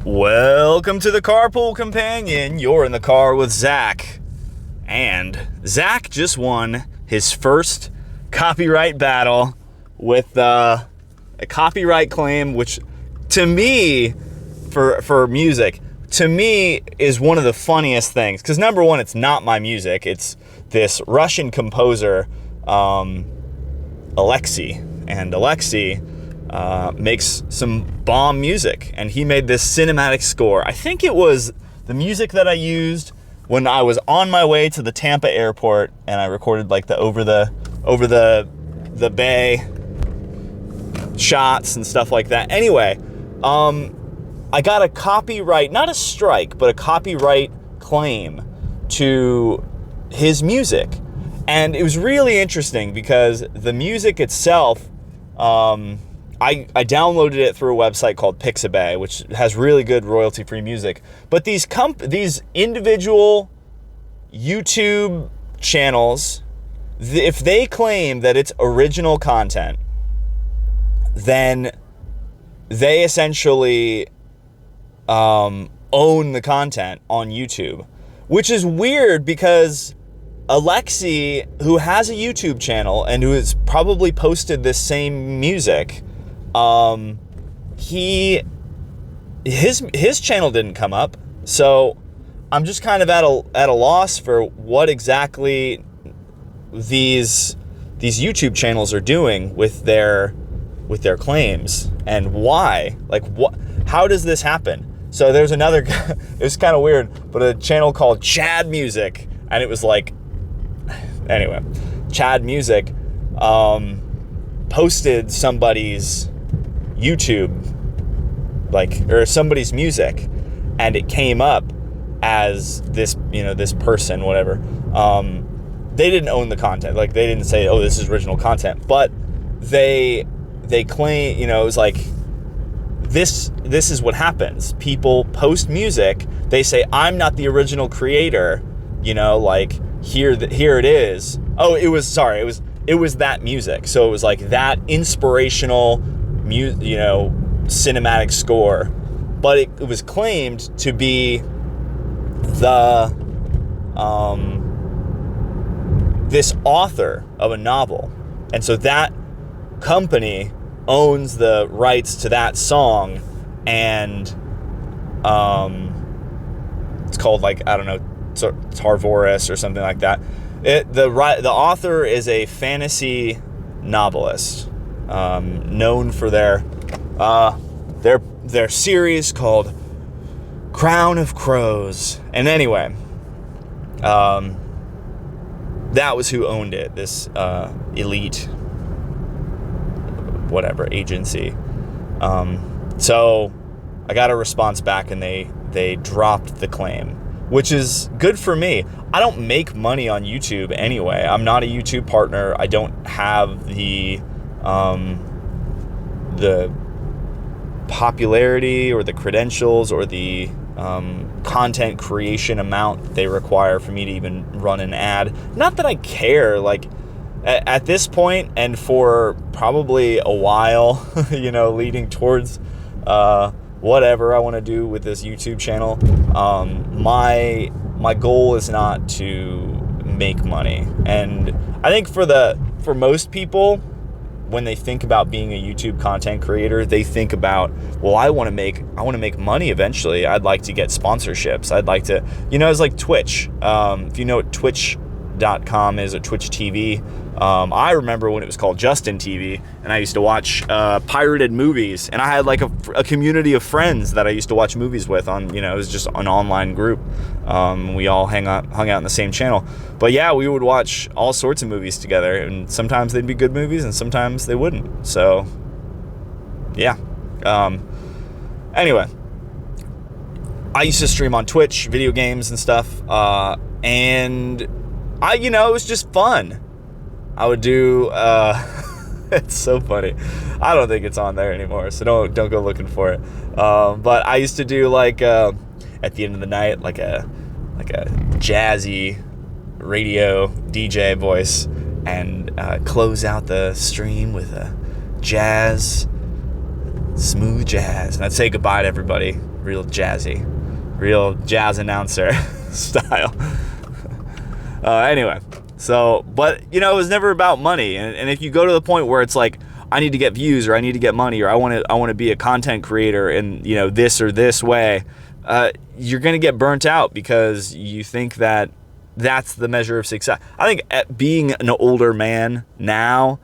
Welcome to the Carpool Companion. You're in the car with Zach. And Zach just won his first copyright battle with a copyright claim, which to me, for music, to me is one of the funniest things. Because number one, it's not my music. It's this Russian composer, Alexei. And Alexei makes some bomb music, and he made this cinematic score. I think it was the music that I used when I was on my way to the Tampa airport, and I recorded like the over the bay shots and stuff like that. Anyway, I got a copyright, not a strike, but a copyright claim to his music, and it was really interesting because the music itself, I downloaded it through a website called Pixabay, which has really good royalty-free music. But these individual YouTube channels, if they claim that it's original content, then they essentially own the content on YouTube, which is weird because Alexei, who has a YouTube channel and who has probably posted this same music, his channel didn't come up, so I'm just kind of at a loss for what exactly these YouTube channels are doing with their claims and why. Like, what? How does this happen? So there's another. It was kind of weird, but a channel called Chad Music, and it was like, anyway, Chad Music posted somebody's YouTube, or somebody's music, and it came up as this person, whatever. They didn't own the content. Like, they didn't say, oh, this is original content, but they claim, it was like, this is what happens. People post music, they say, I'm not the original creator, like, here it is. Oh, it was that music. So it was like that inspirational cinematic score, but it was claimed to be this author of a novel, and so that company owns the rights to that song, and it's called, like, I don't know, Tarvorus or something like that. The author is a fantasy novelist, known for their series called Crown of Crows. And anyway, that was who owned it, this elite whatever agency. So I got a response back, and they dropped the claim, which is good for me. I don't make money on YouTube anyway. I'm not a YouTube partner. I don't have the popularity or the credentials or the content creation amount they require for me to even run an ad. Not that I care, like, at this point, and for probably a while, leading towards whatever I want to do with this YouTube channel. My goal is not to make money, and I think for most people, when they think about being a YouTube content creator, they think about, well, I want to make money eventually. I'd like to get sponsorships. I'd like to, it's like Twitch. If you know what Twitch.com is, or Twitch TV. I remember when it was called Justin TV, and I used to watch pirated movies, and I had like a community of friends that I used to watch movies with on, it was just an online group. We all hung out in the same channel. But yeah, we would watch all sorts of movies together, and sometimes they'd be good movies and sometimes they wouldn't. So yeah. Anyway, I used to stream on Twitch, video games and stuff, and it was just fun. I would do, it's so funny. I don't think it's on there anymore, so don't go looking for it. But I used to do, like, at the end of the night, like a jazzy radio DJ voice, and close out the stream with a smooth jazz. And I'd say goodbye to everybody. real jazzy, real jazz announcer style. Anyway, so, but, you know, it was never about money. And if you go to the point where it's like, I need to get views, or I need to get money, or I want to be a content creator in, you know, this or this way, you're going to get burnt out because you think that that's the measure of success. I think being an older man now,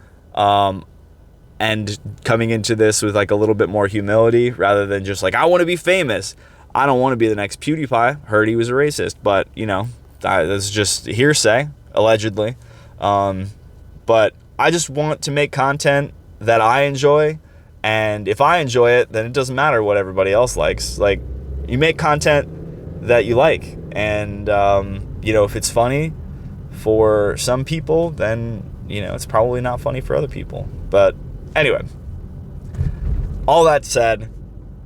and coming into this with like a little bit more humility rather than just like, I want to be famous. I don't want to be the next PewDiePie. Heard he was a racist, but, you know, that's just hearsay, allegedly. But I just want to make content that I enjoy, and if I enjoy it, then it doesn't matter what everybody else likes. Like, you make content that you like, and you know, if it's funny for some people, then, you know, it's probably not funny for other people. But anyway, all that said,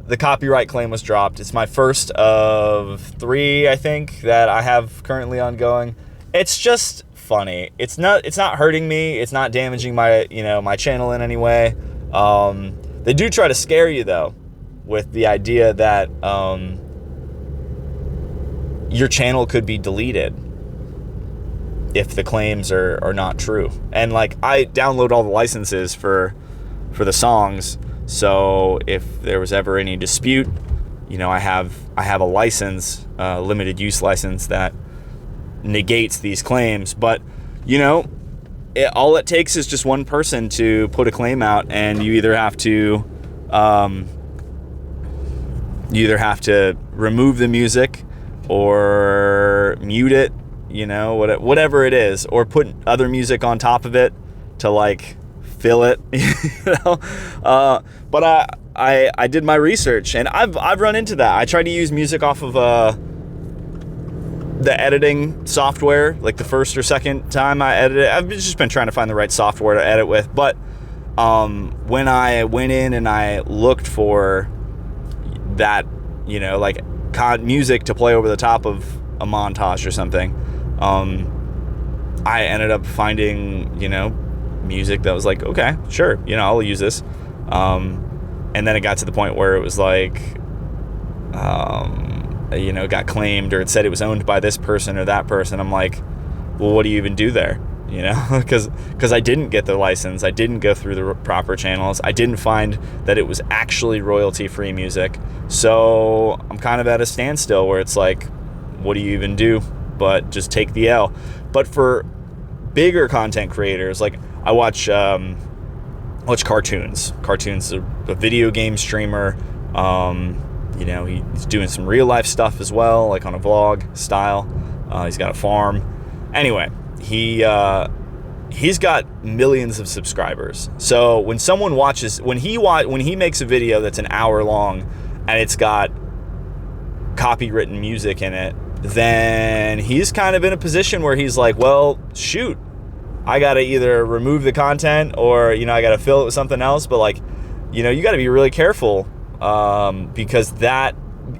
the copyright claim was dropped. It's my first of 3, I think, that I have currently ongoing. It's just funny. It's not hurting me. It's not damaging my, you know, my channel in any way. They do try to scare you though, with the idea that your channel could be deleted if the claims are not true. And like, I download all the licenses for the songs, so if there was ever any dispute, you know, I have a license, limited use license, that negates these claims. But, you know, all it takes is just one person to put a claim out, and you either have to remove the music or mute it, you know, whatever it is, or put other music on top of it to like fill it, you know. But I did my research, and I've run into that. I tried to use music off of the editing software, like the first or second time I edited. I've just been trying to find the right software to edit with. But when I went in and I looked for that, you know, like music to play over the top of a montage or something, I ended up finding, you know, music that was like, okay, sure, you know, I'll use this. And then it got to the point where it was like, you know, got claimed, or it said it was owned by this person or that person. I'm like, well, what do you even do there? You know, because I didn't get the license. I didn't go through the proper channels. I didn't find that it was actually royalty-free music. So I'm kind of at a standstill where it's like, what do you even do but just take the L? But for bigger content creators, like I watch Cartoons. Cartoons is a video game streamer. You know, he's doing some real life stuff as well, like on a vlog style. He's got a farm. Anyway, he's got millions of subscribers. So when someone watches, when he makes a video that's an hour long and it's got copywritten music in it, then he's kind of in a position where he's like, well, shoot, I got to either remove the content or, you know, I got to fill it with something else. But like, you know, you got to be really careful, because that,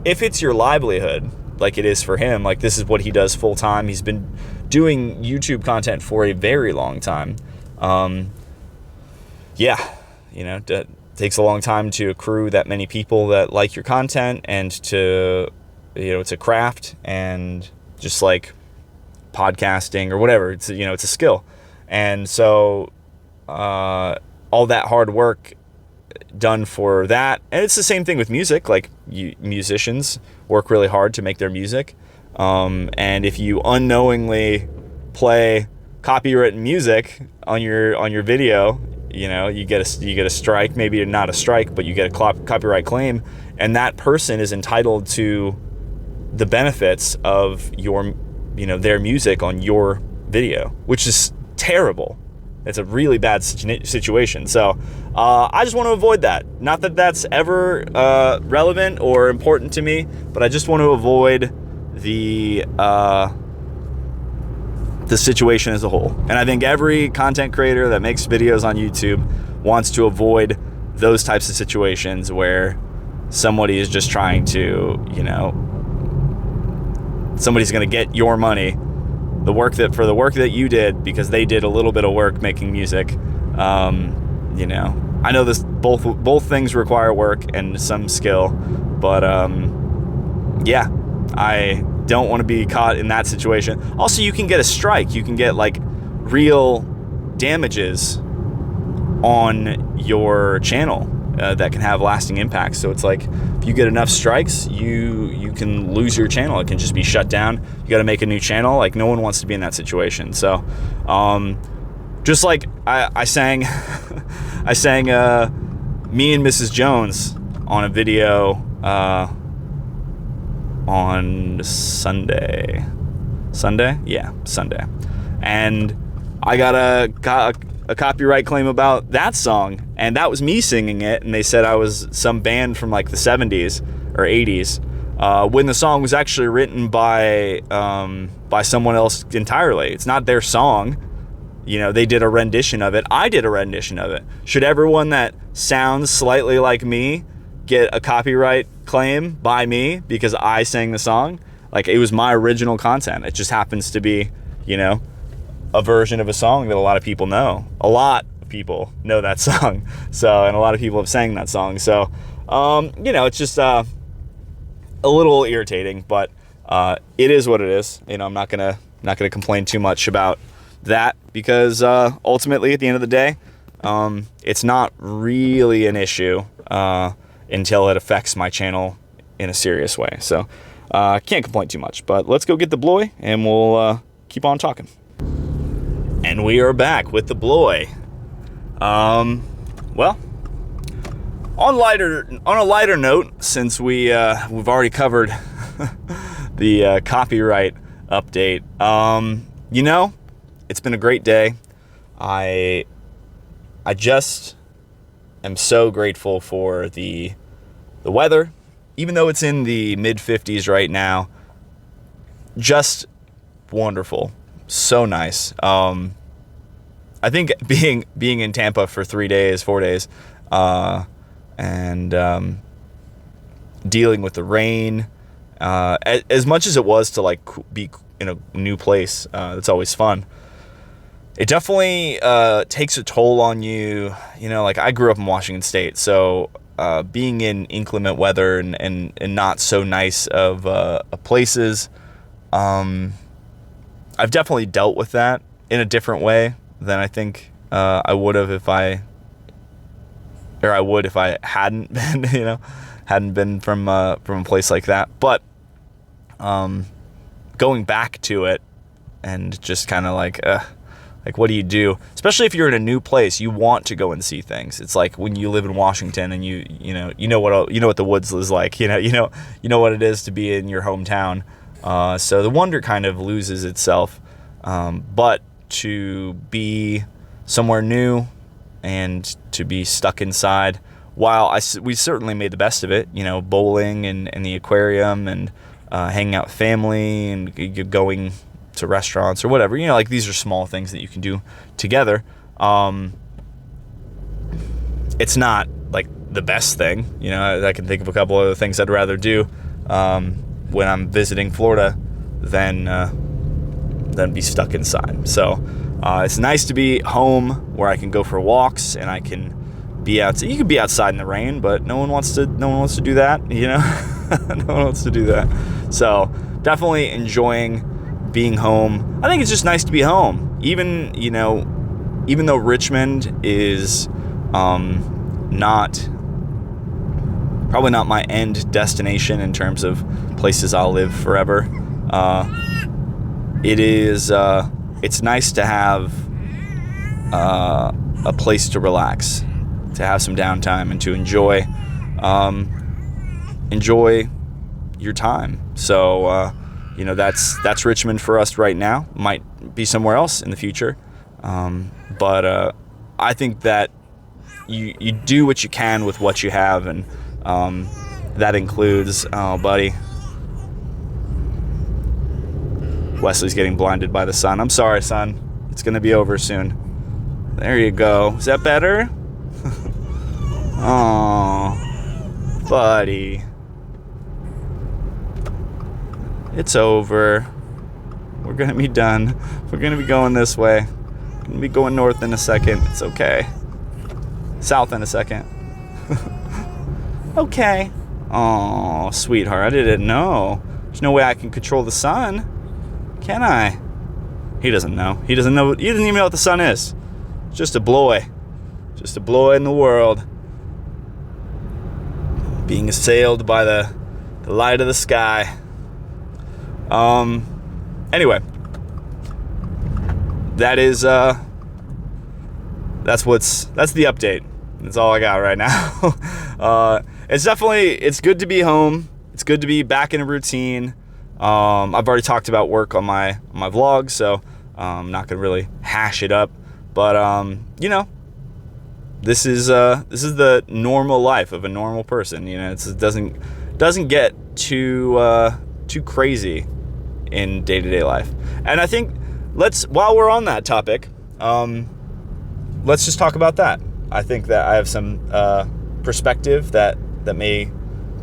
if it's your livelihood, like it is for him, like this is what he does full time. He's been doing YouTube content for a very long time. Yeah, you know, it takes a long time to accrue that many people that like your content, and to, you know, it's a craft, and just like podcasting or whatever, it's, you know, it's a skill. And so all that hard work done for that, and it's the same thing with music. Like musicians work really hard to make their music, and if you unknowingly play copywritten music on your video, you know, you get a strike, maybe not a strike, but you get a copyright claim, and that person is entitled to the benefits of your, you know, their music on your video, which is terrible. It's a really bad situation. So I just want to avoid that. Not that that's ever relevant or important to me, but I just want to avoid the situation as a whole. And I think every content creator that makes videos on YouTube wants to avoid those types of situations where somebody is just trying to, you know, somebody's going to get your money, for the work that you did, because they did a little bit of work making music. You know, I know this, both things require work and some skill, but yeah, I don't want to be caught in that situation. Also, you can get a strike. You can get like real damages on your channel that can have lasting impacts. So it's like if you get enough strikes, you can lose your channel. It can just be shut down. You got to make a new channel. Like, no one wants to be in that situation. So just like I sang I sang Me and Mrs. Jones on a video on Sunday. Yeah, Sunday. And I got a copyright claim about that song, and that was me singing it, and they said I was some band from like the 70s or 80s, when the song was actually written by someone else entirely. It's not their song. You know, they did a rendition of it. I did a rendition of it. Should everyone that sounds slightly like me get a copyright claim by me because I sang the song? Like, it was my original content. It just happens to be, you know, a version of a song that a lot of people know. A lot of people know that song. So, and a lot of people have sang that song. So, you know, it's just a little irritating, but it is what it is. You know, I'm not gonna complain too much about that because ultimately, at the end of the day, it's not really an issue until it affects my channel in a serious way. So, can't complain too much. But let's go get the Bloy, and we'll keep on talking. And we are back with the Bloy. Well, on a lighter note, since we've already covered the copyright update, you know, it's been a great day. I just am so grateful for the weather, even though it's in the mid 50s right now. Just wonderful. So nice. I think being in Tampa for 4 days, and dealing with the rain, as much as it was to like be in a new place, it's always fun. It definitely takes a toll on you. You know, like, I grew up in Washington State, so being in inclement weather and not so nice of places, I've definitely dealt with that in a different way than I think I would have if I hadn't been, you know, hadn't been from a place like that. But going back to it and just kind of like what do you do? Especially if you're in a new place, you want to go and see things. It's like when you live in Washington and you know what the woods is like. You know what it is to be in your hometown. So the wonder kind of loses itself. But to be somewhere new and to be stuck inside, while we certainly made the best of it, you know, bowling and the aquarium and hanging out with family and going to restaurants or whatever, you know, like, these are small things that you can do together. It's not like the best thing, you know. I can think of a couple other things I'd rather do when I'm visiting Florida than be stuck inside. So it's nice to be home where I can go for walks and I can be outside. You can be outside in the rain, but no one wants to do that, you know. No one wants to do that. So definitely enjoying being home. I think it's just nice to be home, even though Richmond is probably not my end destination in terms of places I'll live forever. It's nice to have a place to relax, to have some downtime, and to enjoy your time. So you know, that's Richmond for us right now. Might be somewhere else in the future, but I think that you do what you can with what you have, and that includes, oh buddy, Wesley's getting blinded by the sun. I'm sorry, son. It's gonna be over soon. There you go. Is that better? Oh, buddy. It's over. We're gonna be done. We're gonna be going this way. We're gonna be going north in a second. It's okay. South in a second. Okay. Oh, sweetheart, I didn't know. There's no way I can control the sun, can I? He doesn't know. He doesn't even know what the sun is. It's just a bloy. Just a bloy in the world. Being assailed by the light of the sky. Anyway. That's the update. That's all I got right now. It's good to be home. It's good to be back in a routine. I've already talked about work on my vlog, so I'm not gonna really hash it up. But this is the normal life of a normal person. It doesn't get too crazy in day-to-day life. And I think while we're on that topic, let's just talk about that. I think that I have some perspective that may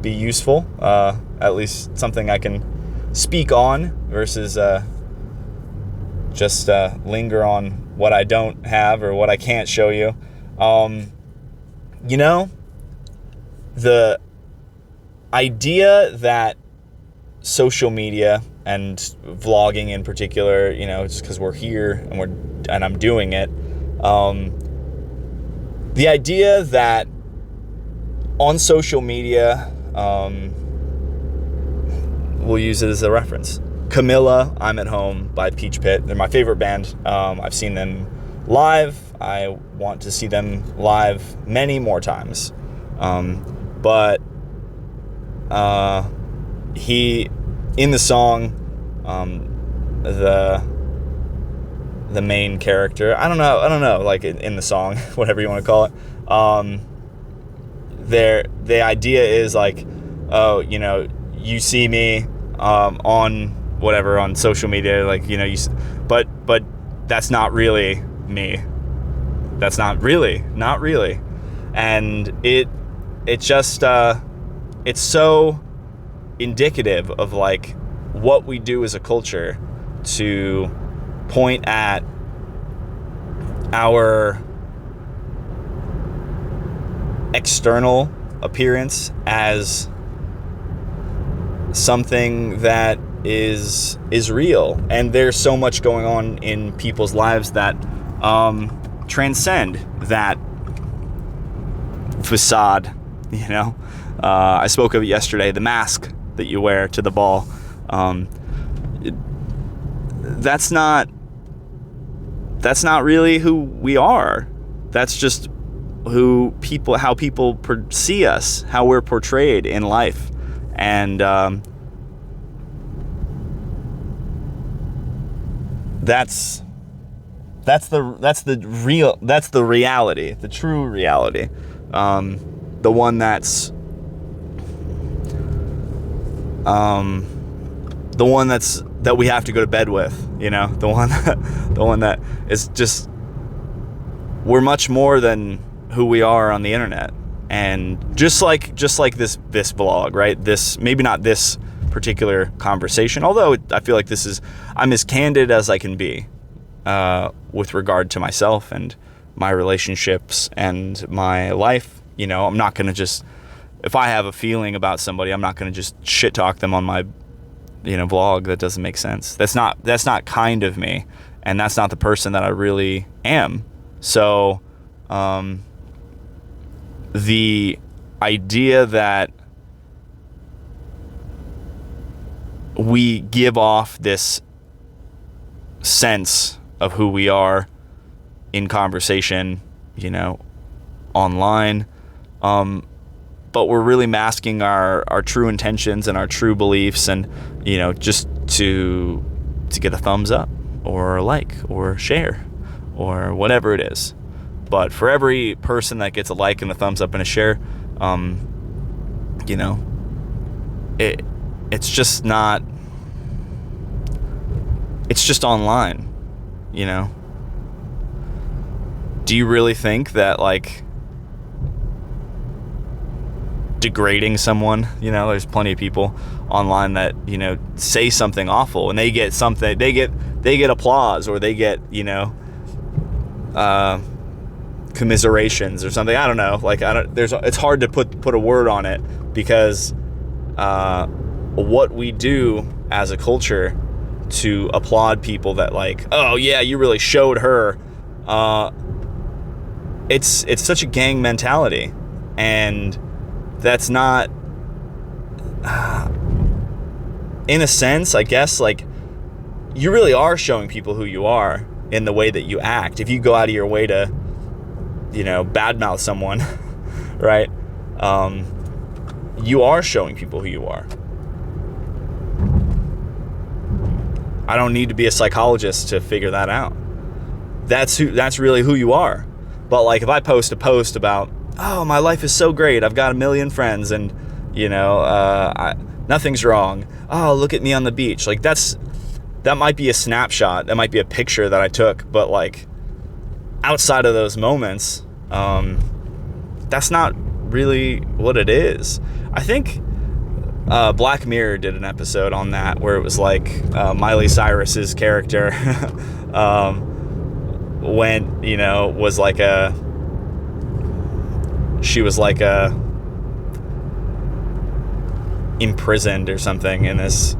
be useful, at least something I can speak on versus just linger on what I don't have or what I can't show you. The idea that social media and vlogging in particular, just because we're here and I'm doing it, the idea that on social media, we'll use it as a reference. Camilla, I'm at Home by Peach Pit. They're my favorite band. I've seen them live. I want to see them live many more times. But he, in the song, the main character, I don't know, like in the song, whatever you want to call it, the idea is like, oh, you see me on whatever, on social media, like, but that's not really me. That's not really. And it just it's so indicative of like what we do as a culture to point at our external appearance as something that is real. And there's so much going on in people's lives that transcend that facade. I spoke of it yesterday, the mask that you wear to the ball. That's not really who we are. That's just how people see us, how we're portrayed in life. And that's the reality, the true reality. The one that's that we have to go to bed with, the one that is just, we're much more than who we are on the internet. And just like this vlog, right? This, maybe not this particular conversation, although I feel like I'm as candid as I can be with regard to myself and my relationships and my life. I'm not going to just, if I have a feeling about somebody, I'm not going to just shit talk them on my vlog. That doesn't make sense. That's not kind of me, and that's not the person that I really am. So the idea that we give off this sense of who we are in conversation, online, but we're really masking our true intentions and our true beliefs, and just to get a thumbs up or a like or share or whatever it is. But for every person that gets a like and a thumbs up and a share, it's just not, it's just online. Do you really think that like degrading someone, there's plenty of people online that say something awful and they get applause, or they get commiserations or something. I don't know, like it's hard to put a word on it, because what we do as a culture to applaud people that like, oh yeah, you really showed her. It's such a gang mentality, and that's not, in a sense, I guess, like, you really are showing people who you are in the way that you act. If you go out of your way to, badmouth someone, right? You are showing people who you are. I don't need to be a psychologist to figure that out. That's really who you are. But like, if I post a post about, oh, my life is so great, I've got 1 million friends, and nothing's wrong. Oh, look at me on the beach. Like, that might be a snapshot. That might be a picture that I took. But like, outside of those moments, that's not really what it is. I think Black Mirror did an episode on that where it was like Miley Cyrus's character when, was like she was like imprisoned or something in this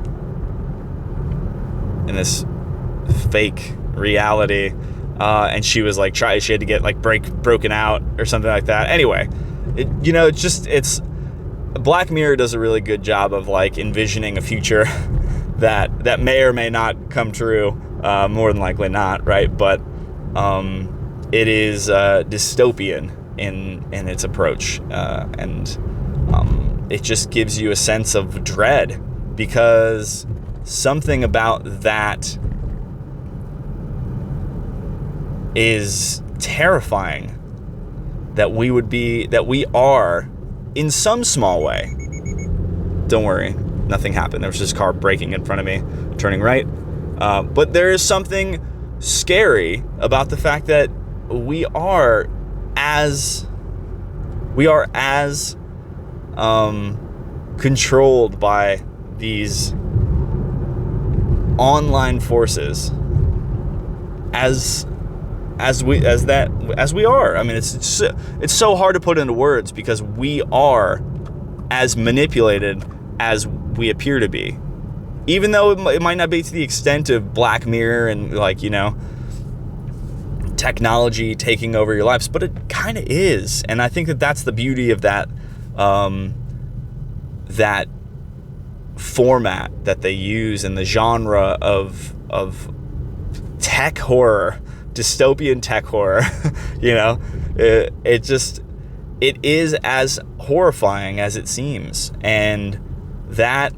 fake reality, and she was like she had to get like broken out or something like that. Anyway, it's Black Mirror does a really good job of like envisioning a future that may or may not come true, more than likely not, right? But it is dystopian in its approach, and it just gives you a sense of dread, because something about that is terrifying, that we are in some small way. Don't worry, nothing happened. There was just a car braking in front of me, turning right. But there is something scary about the fact that we are as controlled by these online forces as we are. I mean, it's so hard to put into words, because we are as manipulated as we appear to be, even though it might not be to the extent of Black Mirror and like, technology taking over your lives, but it kind of is. And I think that that's the beauty of that that format that they use, in the genre of tech horror, dystopian tech horror. It is as horrifying as it seems, and that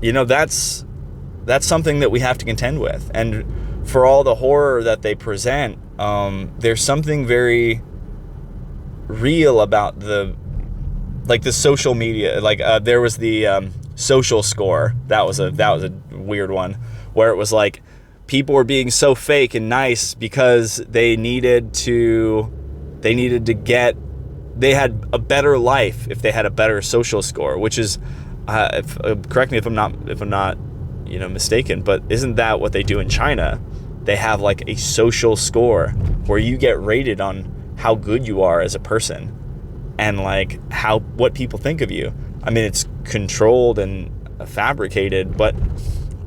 that's something that we have to contend with. And for all the horror that they present, there's something very real about the social media. Like there was the social score. That was a weird one, where it was like people were being so fake and nice because they had a better life if they had a better social score, which is correct me if I'm not mistaken, but isn't that what they do in China? They have like a social score where you get rated on how good you are as a person and like what people think of you. I mean, it's controlled and fabricated, but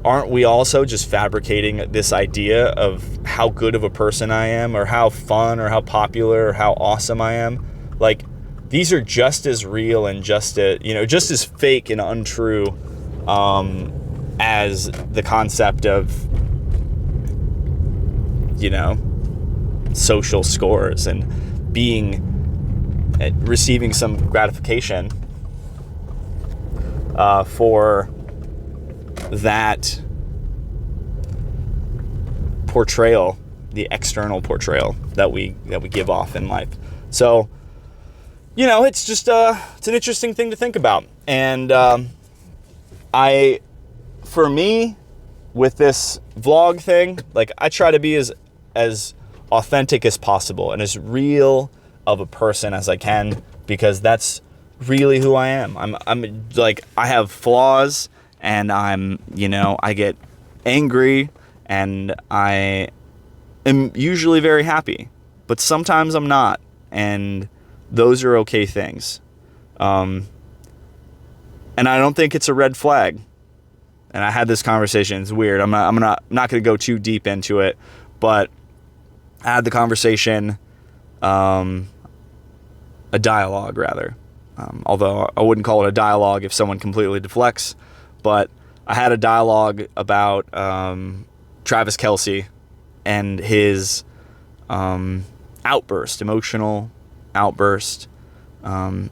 aren't we also just fabricating this idea of how good of a person I am, or how fun, or how popular, or how awesome I am? Like, these are just as real and just as fake and untrue as the concept of social scores and receiving some gratification for that portrayal, the external portrayal that we give off in life. So, it's just it's an interesting thing to think about. And for me, with this vlog thing, like, I try to be as authentic as possible and as real of a person as I can, because that's really who I am. I'm like, I have flaws, and I get angry, and I am usually very happy, but sometimes I'm not, and those are okay things. And I don't think it's a red flag. And I had this conversation. It's weird. I'm not going to go too deep into it, but I had the conversation, a dialogue rather. Although I wouldn't call it a dialogue if someone completely deflects, but I had a dialogue about Travis Kelce and his emotional outburst on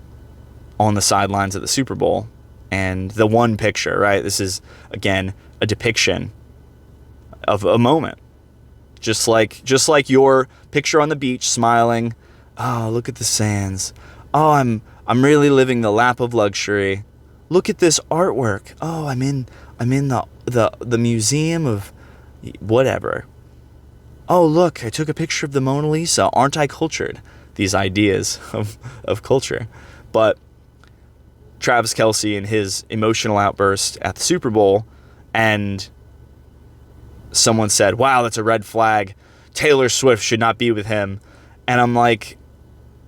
the sidelines of the Super Bowl. And the one picture, right? This is, again, a depiction of a moment. Just like your picture on the beach smiling. Oh, look at the sands. Oh, I'm really living the lap of luxury. Look at this artwork. Oh, I'm in the museum of whatever. Oh, look, I took a picture of the Mona Lisa. Aren't I cultured? These ideas of culture. But Travis Kelce and his emotional outburst at the Super Bowl, and someone said, wow, that's a red flag. Taylor Swift should not be with him. And I'm like,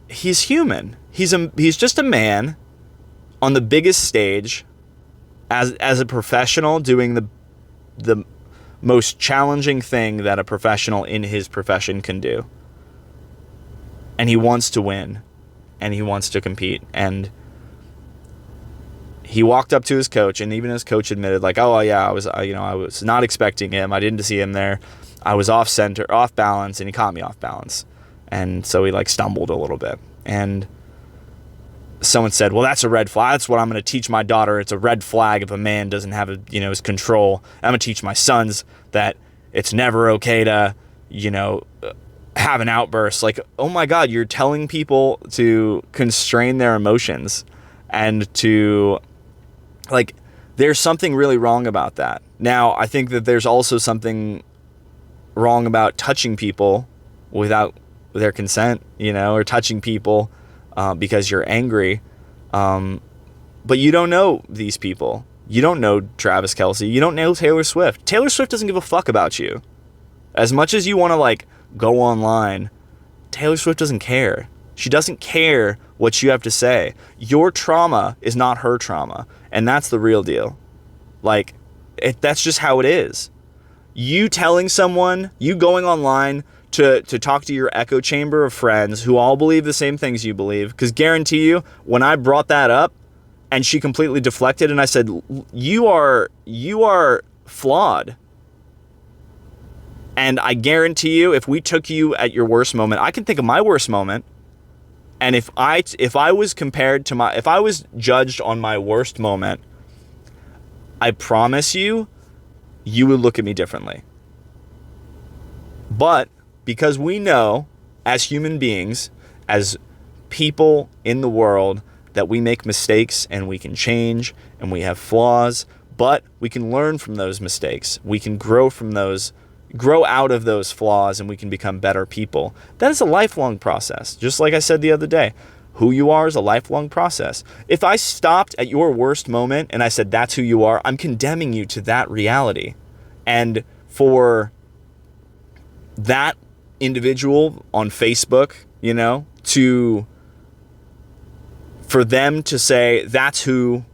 he's human. He's just a man on the biggest stage as a professional doing the most challenging thing that a professional in his profession can do. And he wants to win, and he wants to compete. And he walked up to his coach, and even his coach admitted, like, oh yeah, I was not expecting him. I didn't see him there. I was off balance, and he caught me off balance. And so he like stumbled a little bit. And someone said, well, that's a red flag. That's what I'm going to teach my daughter. It's a red flag if a man doesn't have his control. I'm going to teach my sons that it's never okay to, have an outburst. Like, oh my God, you're telling people to constrain their emotions and to, like, there's something really wrong about that. Now, I think that there's also something wrong about touching people without their consent, or touching people because you're angry. But you don't know these people. You don't know Travis Kelce. You don't know Taylor Swift. Taylor Swift doesn't give a fuck about you. As much as you want to, go online, Taylor Swift doesn't care. She doesn't care what you have to say. Your trauma is not her trauma. And that's the real deal. That's just how it is. You telling someone, you going online to talk to your echo chamber of friends who all believe the same things you believe, because guarantee you, when I brought that up and she completely deflected and I said, you are flawed. And I guarantee you, if we took you at your worst moment, I can think of my worst moment. And if I was judged on my worst moment, I promise you would look at me differently. But because we know, as human beings, as people in the world, that we make mistakes and we can change and we have flaws, but we can learn from those mistakes. We can grow out of those flaws, and we can become better people. That is a lifelong process. Just like I said the other day, who you are is a lifelong process. If I stopped at your worst moment and I said, that's who you are, I'm condemning you to that reality. And for that individual on Facebook, for them to say, that's who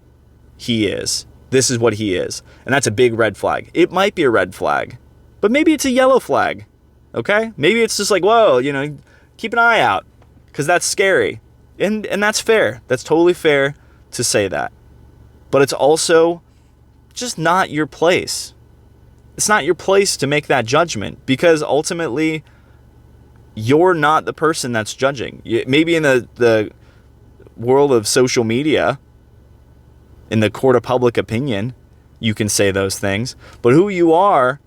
he is. This is what he is. And that's a big red flag. It might be a red flag, but maybe it's a yellow flag. Okay? Maybe it's just like, whoa, keep an eye out, because that's scary. And that's fair. That's totally fair to say that. But it's also just not your place. It's not your place to make that judgment, because ultimately you're not the person that's judging. Maybe in the world of social media, in the court of public opinion, you can say those things. But who you are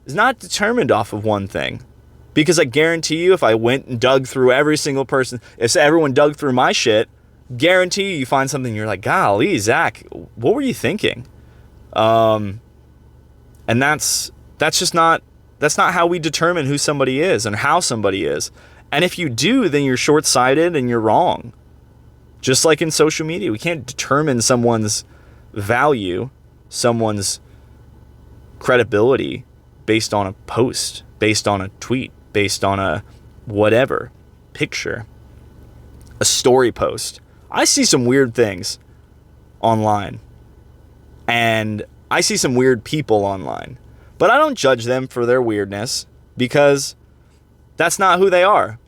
is not determined off of one thing. Because I guarantee you, if I went and dug through every single person, if everyone dug through my shit, guarantee you find something you're like, golly, Zach, what were you thinking? And that's not how we determine who somebody is and how somebody is. And if you do, then you're short-sighted and you're wrong. Just like in social media, we can't determine someone's value, someone's credibility based on a post, based on a tweet, based on a whatever picture, a story post. I see some weird things online. And I see some weird people online, but I don't judge them for their weirdness because that's not who they are.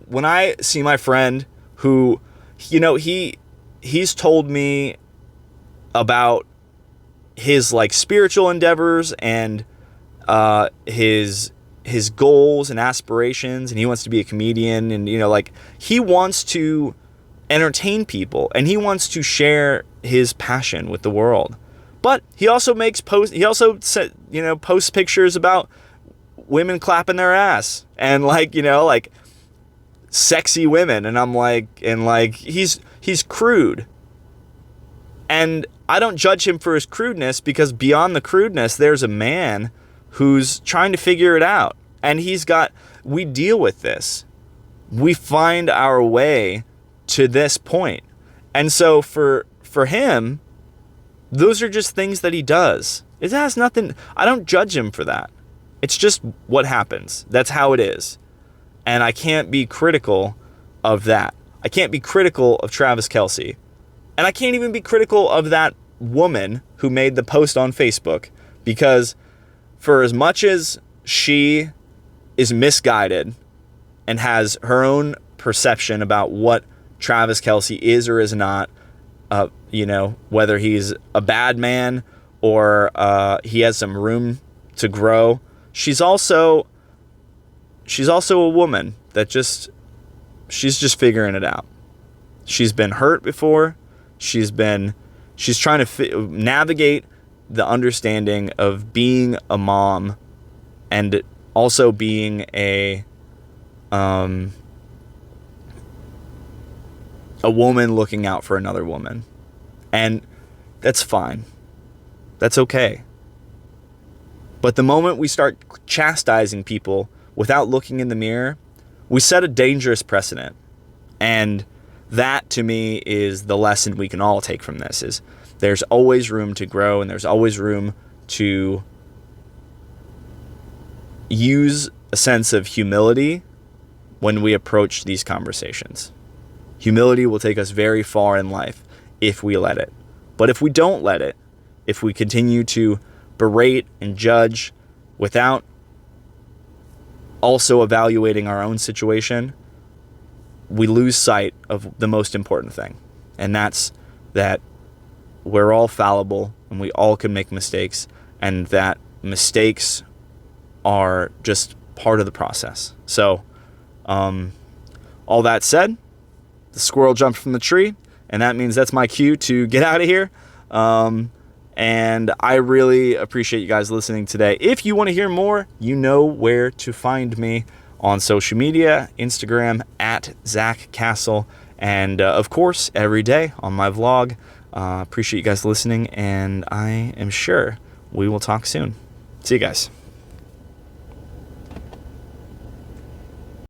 When I see my friend who, he's told me about his like spiritual endeavors and his goals and aspirations, and he wants to be a comedian, and like he wants to entertain people and he wants to share his passion with the world. But he also makes posts. He also posts pictures about women clapping their ass and like sexy women, and I'm like, he's crude, and I don't judge him for his crudeness, because beyond the crudeness, there's a man who's trying to figure it out, and we deal with this. We find our way to this point, and so for him, those are just things that he does. It has nothing. I don't judge him for that. It's just what happens. That's how it is. And I can't be critical of that. I can't be critical of Travis Kelce. And I can't even be critical of that woman who made the post on Facebook, because for as much as she is misguided and has her own perception about what Travis Kelce is or is not, whether he's a bad man or he has some room to grow, she's also a woman that she's just figuring it out. She's been hurt before. She's trying to navigate the understanding of being a mom and also being a woman looking out for another woman. And that's fine. That's okay. But the moment we start chastising people without looking in the mirror, we set a dangerous precedent. And that, to me, is the lesson we can all take from this, is there's always room to grow, and there's always room to use a sense of humility when we approach these conversations. Humility will take us very far in life if we let it. But if we don't let it, if we continue to berate and judge without also evaluating our own situation, we lose sight of the most important thing. And that's that we're all fallible and we all can make mistakes, and that mistakes are just part of the process. So, all that said, the squirrel jumped from the tree, and that means that's my cue to get out of here. And I really appreciate you guys listening today. If you want to hear more, you know where to find me on social media, Instagram at Zach Castle, and of course, every day on my vlog. Appreciate you guys listening, and I am sure we will talk soon. See you guys.